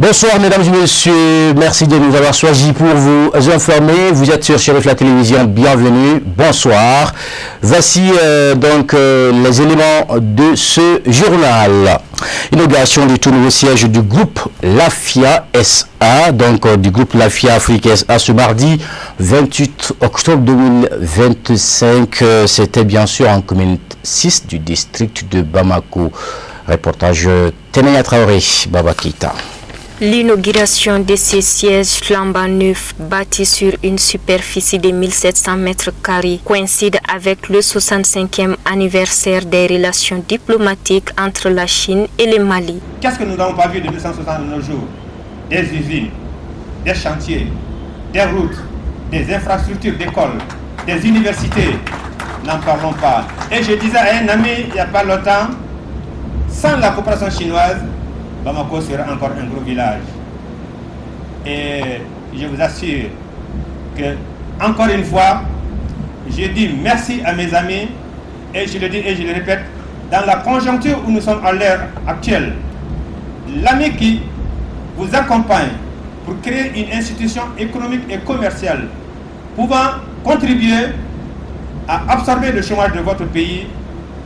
Bonsoir mesdames et messieurs, merci de nous avoir choisis pour vous informer. Vous êtes sur Chérif la télévision, bienvenue, bonsoir. Voici les éléments de ce journal. Inauguration du tout nouveau siège du groupe LAFIA SA, du groupe LAFIA Afrique SA ce mardi 28 octobre 2025. C'était bien sûr en commune 6 du district de Bamako. Reportage Tenaya Traoré, Baba Keita. L'inauguration de ces sièges flambant neufs bâtis sur une superficie de 1700 mètres carrés coïncide avec le 65e anniversaire des relations diplomatiques entre la Chine et le Mali. Qu'est-ce que nous n'avons pas vu de 260 de nos jours? Des usines, des chantiers, des routes, des infrastructures d'écoles, des universités. N'en parlons pas. Et je disais à un ami il n'y a pas longtemps, sans la coopération chinoise, Bamako sera encore un gros village. Et je vous assure que, encore une fois, je dis merci à mes amis, et je le dis et je le répète, dans la conjoncture où nous sommes à l'heure actuelle, l'ami qui vous accompagne pour créer une institution économique et commerciale pouvant contribuer à absorber le chômage de votre pays,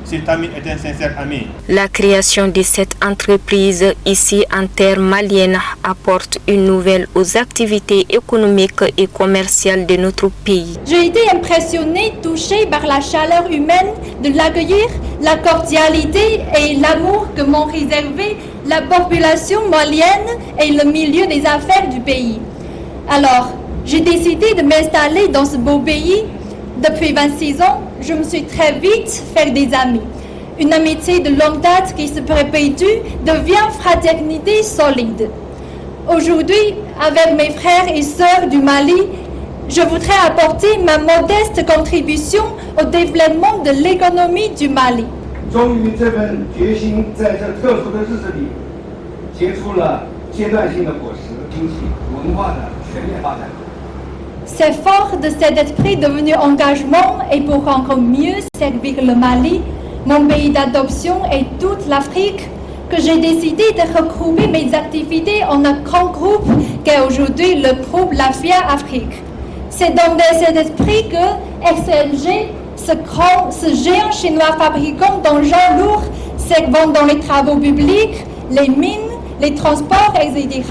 cet ami est un sincère ami. La création de cette entreprise ici en terre malienne apporte une nouvelle aux activités économiques et commerciales de notre pays. J'ai été impressionnée, touchée par la chaleur humaine de l'accueillir, la cordialité et l'amour que m'ont réservé la population malienne et le milieu des affaires du pays. Alors, j'ai décidé de m'installer dans ce beau pays. Depuis 26 ans, je me suis très vite fait des amis. Une amitié de longue date qui se perpétue devient fraternité solide. Aujourd'hui, avec mes frères et sœurs du Mali, je voudrais apporter ma modeste contribution au développement de l'économie du Mali. C'est fort de cet esprit devenu engagement et pour encore mieux servir le Mali, mon pays d'adoption et toute l'Afrique, que j'ai décidé de regrouper mes activités en un grand groupe qu'est aujourd'hui le groupe LAFIA Afrique. C'est dans cet esprit que XLG, ce géant chinois fabricant d'engins lourds servant dans les travaux publics, les mines, les transports, etc.,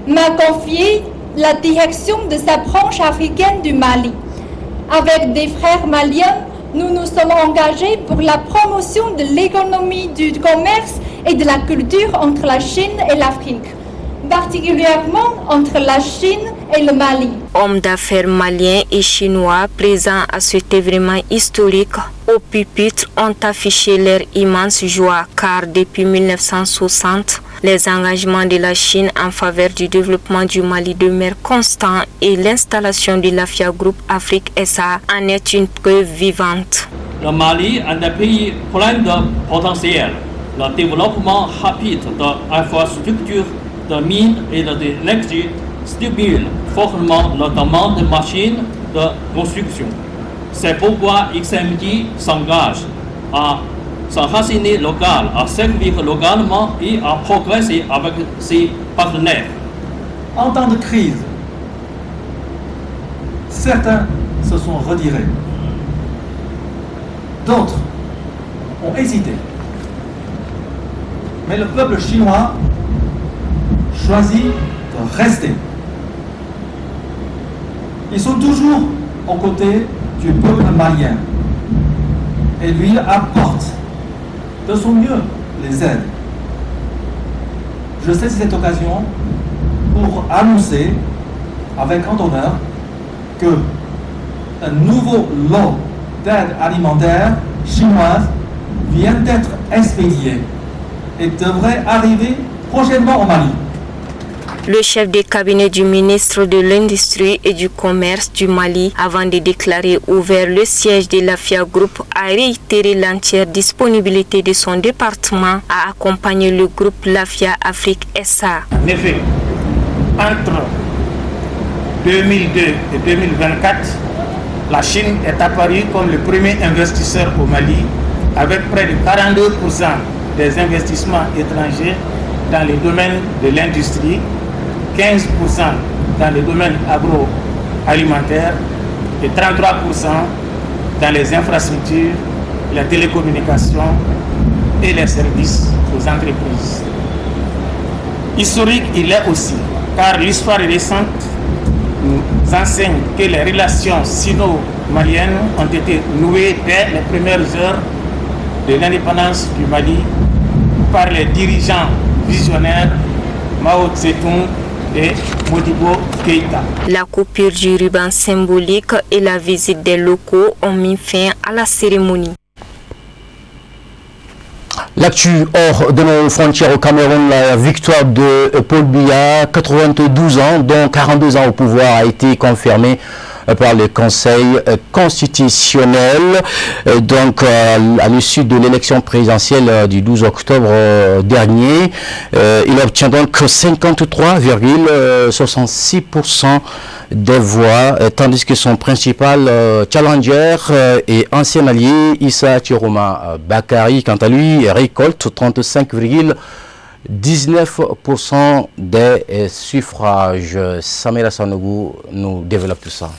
m'a confié la direction de sa branche africaine du Mali. Avec des frères maliens, nous nous sommes engagés pour la promotion de l'économie, du commerce et de la culture entre la Chine et l'Afrique, particulièrement entre la Chine et le Mali. Hommes d'affaires maliens et chinois présents à cet événement historique au pupitre ont affiché leur immense joie car depuis 1960, les engagements de la Chine en faveur du développement du Mali demeurent constants et l'installation de l'AFIA Group Afrique SA en est une preuve vivante. Le Mali est un pays plein de potentiel. Le développement rapide de l'infrastructure, de mines et de l'énergie stimule fortement la demande de machines de construction. C'est pourquoi XMD s'engage à s'enraciner local, à servir localement et à progresser avec ses partenaires. En temps de crise, certains se sont retirés. D'autres ont hésité. Mais le peuple chinois choisit de rester. Ils sont toujours aux côtés du peuple malien et lui apportent de son mieux les aides. Je saisis cette occasion pour annoncer avec grand honneur que un nouveau lot d'aide alimentaire chinoise vient d'être expédié et devrait arriver prochainement au Mali. Le chef de cabinet du ministre de l'Industrie et du Commerce du Mali, avant de déclarer ouvert le siège de l'AFIA Group, a réitéré l'entière disponibilité de son département à accompagner le groupe LAFIA Afrique SA. En effet, entre 2002 et 2024, la Chine est apparue comme le premier investisseur au Mali, avec près de 42% des investissements étrangers dans les domaines de l'industrie, 15% dans le domaine agroalimentaire et 33% dans les infrastructures, la télécommunication et les services aux entreprises. Historique, il est aussi, car l'histoire récente nous enseigne que les relations sino-maliennes ont été nouées dès les premières heures de l'indépendance du Mali par les dirigeants visionnaires Mao Tse-tung et Modibo Keïta. La coupure du ruban symbolique et la visite des locaux ont mis fin à la cérémonie. L'actu hors de nos frontières au Cameroun, la victoire de Paul Biya, 92 ans, dont 42 ans au pouvoir, a été confirmée par le Conseil constitutionnel. Donc, à l'issue de l'élection présidentielle du 12 octobre dernier, il obtient donc 53,66% des voix, tandis que son principal challenger et ancien allié, Issa Tiroma Bakari, quant à lui, récolte 35,19% des suffrages. Samira Sanougou nous développe tout ça.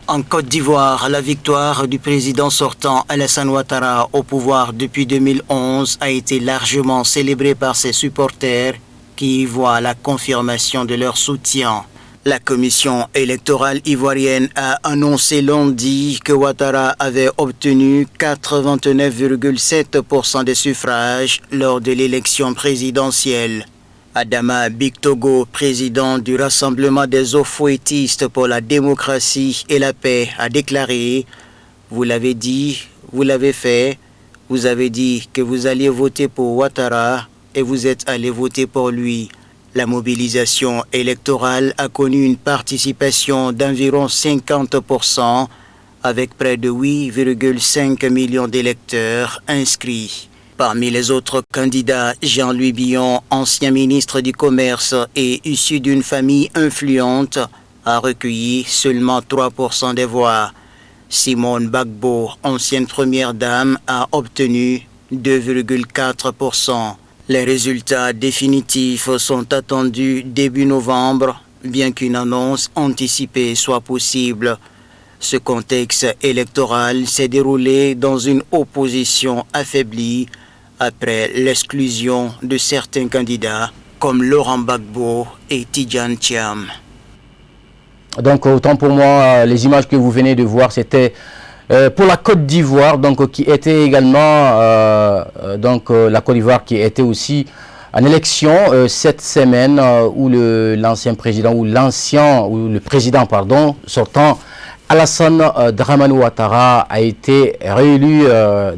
En Côte d'Ivoire, la victoire du président sortant Alassane Ouattara au pouvoir depuis 2011 a été largement célébrée par ses supporters qui y voient la confirmation de leur soutien. La commission électorale ivoirienne a annoncé lundi que Ouattara avait obtenu 89,7% des suffrages lors de l'élection présidentielle. Adama Bictogo, président du Rassemblement des Ofoétistes pour la démocratie et la paix, a déclaré « Vous l'avez dit, vous l'avez fait, vous avez dit que vous alliez voter pour Ouattara et vous êtes allé voter pour lui ». La mobilisation électorale a connu une participation d'environ 50% avec près de 8,5 millions d'électeurs inscrits. Parmi les autres candidats, Jean-Louis Billon, ancien ministre du Commerce et issu d'une famille influente, a recueilli seulement 3% des voix. Simone Gbagbo, ancienne première dame, a obtenu 2,4%. Les résultats définitifs sont attendus début novembre, bien qu'une annonce anticipée soit possible. Ce contexte électoral s'est déroulé dans une opposition affaiblie après l'exclusion de certains candidats comme Laurent Gbagbo et Tidjane Thiam. Donc autant pour moi, les images que vous venez de voir, c'était pour la Côte d'Ivoire, donc qui était également la Côte d'Ivoire qui était aussi en élection cette semaine où l'ancien président ou le président sortant Alassane Dramane Ouattara a été réélu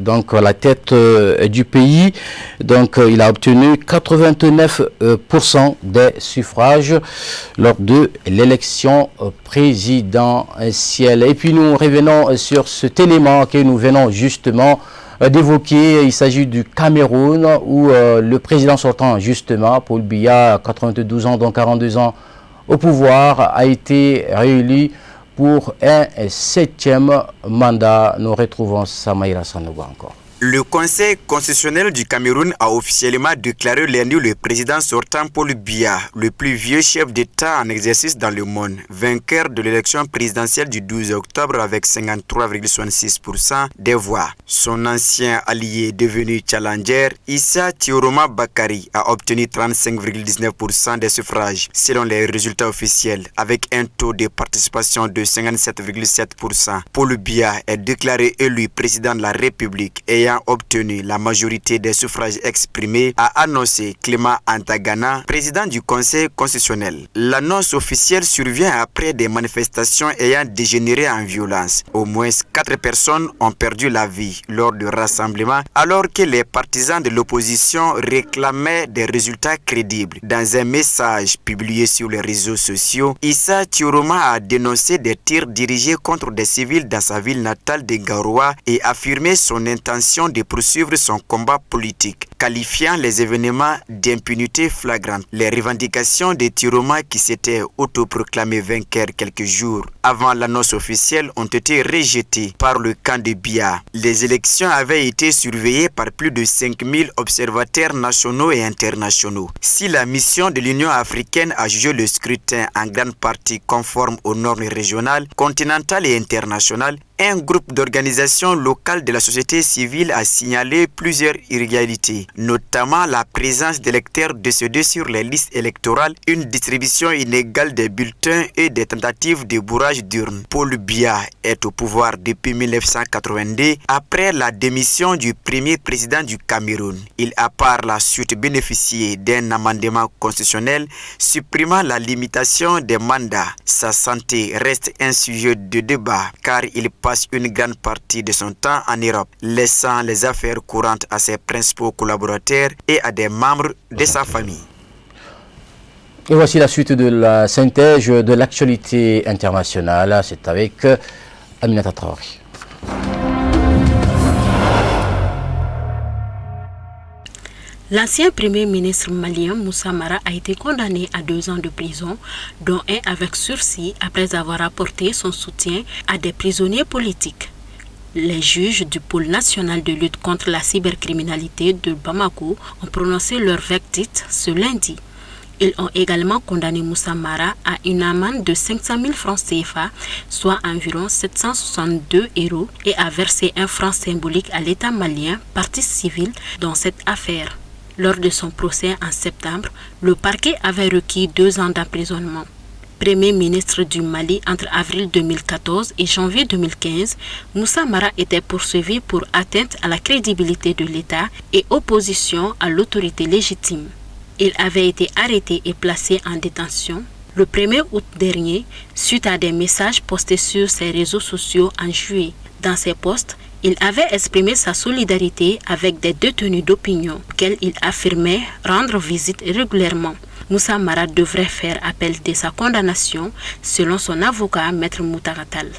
donc à la tête du pays. Donc il a obtenu 89% des suffrages lors de l'élection présidentielle. Et puis nous revenons sur cet élément que nous venons justement d'évoquer. Il s'agit du Cameroun où le président sortant justement, Paul Biya, 92 ans, dont 42 ans au pouvoir, a été réélu pour un 7e mandat. Nous retrouvons Samaïra Sanougou encore. Le Conseil constitutionnel du Cameroun a officiellement déclaré lundi le président sortant Paul Biya, le plus vieux chef d'État en exercice dans le monde, vainqueur de l'élection présidentielle du 12 octobre avec 53,66% des voix. Son ancien allié devenu challenger, Issa Tiroma Bakari, a obtenu 35,19% des suffrages selon les résultats officiels avec un taux de participation de 57,7%. Paul Biya est déclaré élu président de la République ayant obtenu la majorité des suffrages exprimés, a annoncé Clément Antagana, président du Conseil constitutionnel. L'annonce officielle survient après des manifestations ayant dégénéré en violence. Au moins 4 personnes ont perdu la vie lors de rassemblements alors que les partisans de l'opposition réclamaient des résultats crédibles. Dans un message publié sur les réseaux sociaux, Issa Tiroma a dénoncé des tirs dirigés contre des civils dans sa ville natale de Garoua et affirmé son intention l'intention de poursuivre son combat politique, qualifiant les événements d'impunité flagrante. Les revendications des Tiroma qui s'étaient autoproclamés vainqueurs quelques jours avant l'annonce officielle ont été rejetées par le camp de Biya. Les élections avaient été surveillées par plus de 5000 observateurs nationaux et internationaux. Si la mission de l'Union africaine a jugé le scrutin en grande partie conforme aux normes régionales, continentales et internationales, un groupe d'organisations locales de la société civile a signalé plusieurs irrégularités, notamment la présence d'électeurs décédés sur les listes électorales, une distribution inégale des bulletins et des tentatives de bourrage d'urnes. Paul Biya est au pouvoir depuis 1982 après la démission du premier président du Cameroun. Il a par la suite bénéficié d'un amendement constitutionnel supprimant la limitation des mandats. Sa santé reste un sujet de débat car il passe une grande partie de son temps en Europe, laissant les affaires courantes à ses principaux collaborateurs et à des membres de sa famille. Et voici la suite de la synthèse de l'actualité internationale. C'est avec Aminata Traoré. L'ancien premier ministre malien Moussa Mara a été condamné à 2 ans de prison, dont 1 avec sursis après avoir apporté son soutien à des prisonniers politiques. Les juges du pôle national de lutte contre la cybercriminalité de Bamako ont prononcé leur verdict ce lundi. Ils ont également condamné Moussa Mara à une amende de 500 000 francs CFA, soit environ 762 €, et à verser 1 franc symbolique à l'État malien, partie civile, dans cette affaire. Lors de son procès en septembre, le parquet avait requis 2 ans d'emprisonnement. Premier ministre du Mali entre avril 2014 et janvier 2015, Moussa Mara était poursuivi pour atteinte à la crédibilité de l'État et opposition à l'autorité légitime. Il avait été arrêté et placé en détention le 1er août dernier suite à des messages postés sur ses réseaux sociaux en juillet. Dans ses posts, il avait exprimé sa solidarité avec des détenus d'opinion auxquels il affirmait rendre visite régulièrement. Moussa Mara devrait faire appel de sa condamnation, selon son avocat, Maître Moutaratal.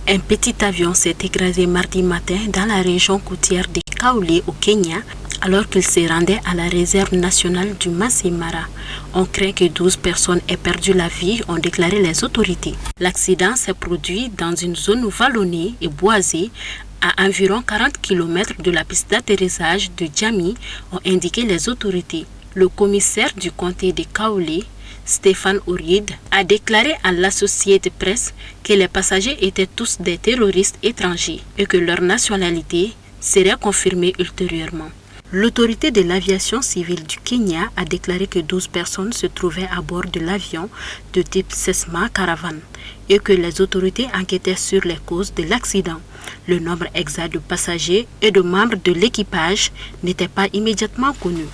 Un petit avion s'est écrasé mardi matin dans la région côtière de Kaolé au Kenya, alors qu'il se rendait à la réserve nationale du Masai Mara. On craint que 12 personnes aient perdu la vie, ont déclaré les autorités. L'accident s'est produit dans une zone vallonnée et boisée à environ 40 km de la piste d'atterrissage de Djami, ont indiqué les autorités. Le commissaire du comté de Kaolé, Stéphane Ouride, a déclaré à l'Associated Press que les passagers étaient tous des terroristes étrangers et que leur nationalité serait confirmée ultérieurement. L'autorité de l'aviation civile du Kenya a déclaré que 12 personnes se trouvaient à bord de l'avion de type Cessna Caravan et que les autorités enquêtaient sur les causes de l'accident. Le nombre exact de passagers et de membres de l'équipage n'était pas immédiatement connu.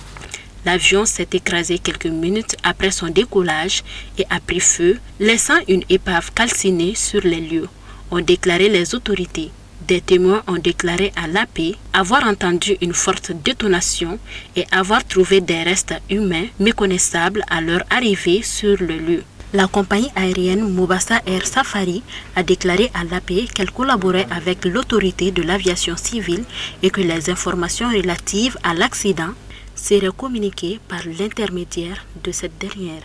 L'avion s'est écrasé quelques minutes après son décollage et a pris feu, laissant une épave calcinée sur les lieux, ont déclaré les autorités. Des témoins ont déclaré à l'AP avoir entendu une forte détonation et avoir trouvé des restes humains méconnaissables à leur arrivée sur le lieu. La compagnie aérienne Mombasa Air Safari a déclaré à l'AP qu'elle collaborait avec l'autorité de l'aviation civile et que les informations relatives à l'accident seraient communiquées par l'intermédiaire de cette dernière.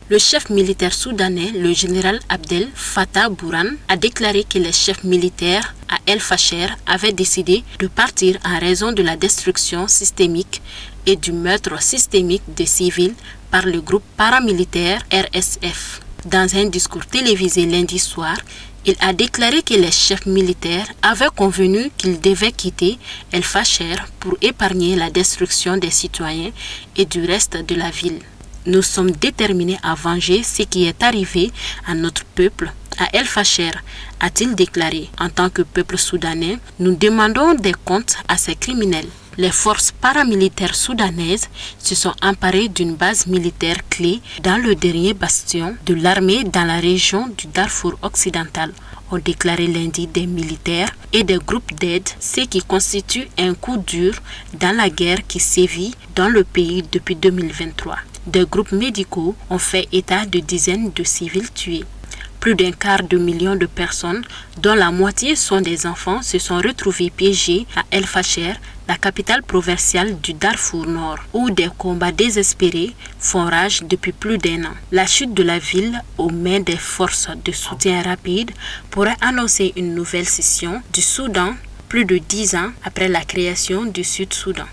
Le chef militaire soudanais, le général Abdel Fattah Burhan, a déclaré que les chefs militaires à El Fasher avaient décidé de partir en raison de la destruction systémique et du meurtre systémique des civils par le groupe paramilitaire RSF. Dans un discours télévisé lundi soir, il a déclaré que les chefs militaires avaient convenu qu'ils devaient quitter El Fasher pour épargner la destruction des citoyens et du reste de la ville. Nous sommes déterminés à venger ce qui est arrivé à notre peuple, à El Fasher, a-t-il déclaré. En tant que peuple soudanais, nous demandons des comptes à ces criminels. Les forces paramilitaires soudanaises se sont emparées d'une base militaire clé dans le dernier bastion de l'armée dans la région du Darfour occidental, ont déclaré lundi des militaires et des groupes d'aide, ce qui constitue un coup dur dans la guerre qui sévit dans le pays depuis 2023. Des groupes médicaux ont fait état de dizaines de civils tués. Plus d'un quart de million de personnes, dont la moitié sont des enfants, se sont retrouvés piégés à El Fasher, la capitale provinciale du Darfour Nord, où des combats désespérés font rage depuis plus d'1 an. La chute de la ville aux mains des forces de soutien rapide pourrait annoncer une nouvelle scission du Soudan, plus de 10 ans après la création du Sud-Soudan.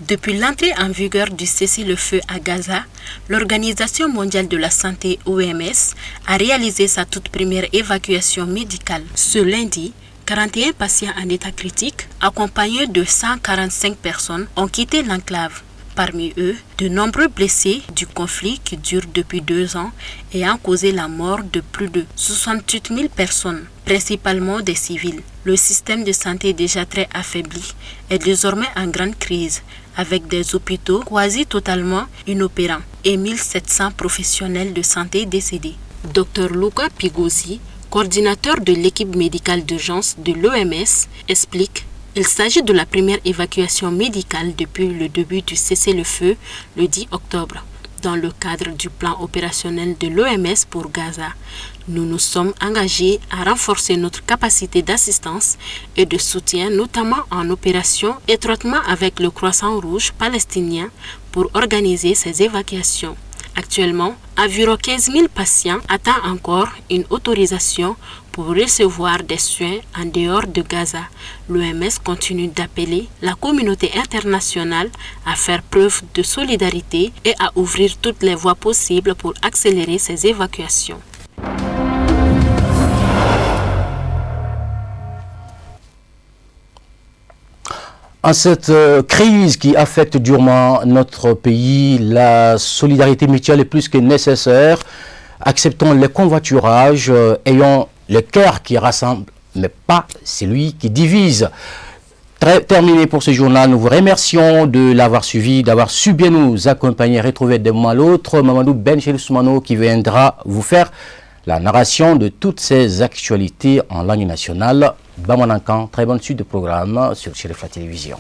Depuis l'entrée en vigueur du cessez-le-feu à Gaza, l'Organisation mondiale de la santé OMS a réalisé sa toute première évacuation médicale. Ce lundi, 41 patients en état critique, accompagnés de 145 personnes, ont quitté l'enclave. Parmi eux, de nombreux blessés du conflit qui dure depuis 2 ans ayant causé la mort de plus de 68 000 personnes, principalement des civils. Le système de santé déjà très affaibli est désormais en grande crise, avec des hôpitaux quasi totalement inopérants et 1700 professionnels de santé décédés. Dr Luca Pigosi, coordinateur de l'équipe médicale d'urgence de l'OMS, explique: il s'agit de la première évacuation médicale depuis le début du cessez-le-feu le 10 octobre. Dans le cadre du plan opérationnel de l'OMS pour Gaza, nous nous sommes engagés à renforcer notre capacité d'assistance et de soutien, notamment en opération étroitement avec le Croissant Rouge palestinien pour organiser ces évacuations. Actuellement, environ 15 000 patients attendent encore une autorisation pour recevoir des soins en dehors de Gaza. L'OMS continue d'appeler la communauté internationale à faire preuve de solidarité et à ouvrir toutes les voies possibles pour accélérer ces évacuations. En cette crise qui affecte durement notre pays, la solidarité mutuelle est plus que nécessaire. Acceptons les convoiturages, ayons le cœur qui rassemble, mais pas celui qui divise. Terminé pour ce journal. Nous vous remercions de l'avoir suivi, d'avoir su bien nous accompagner, retrouver d'un moment à l'autre. Mamadou Benchel Soumano qui viendra vous faire la narration de toutes ces actualités en langue nationale. Bamanankan, très bonne suite de programme sur Chérif la télévision.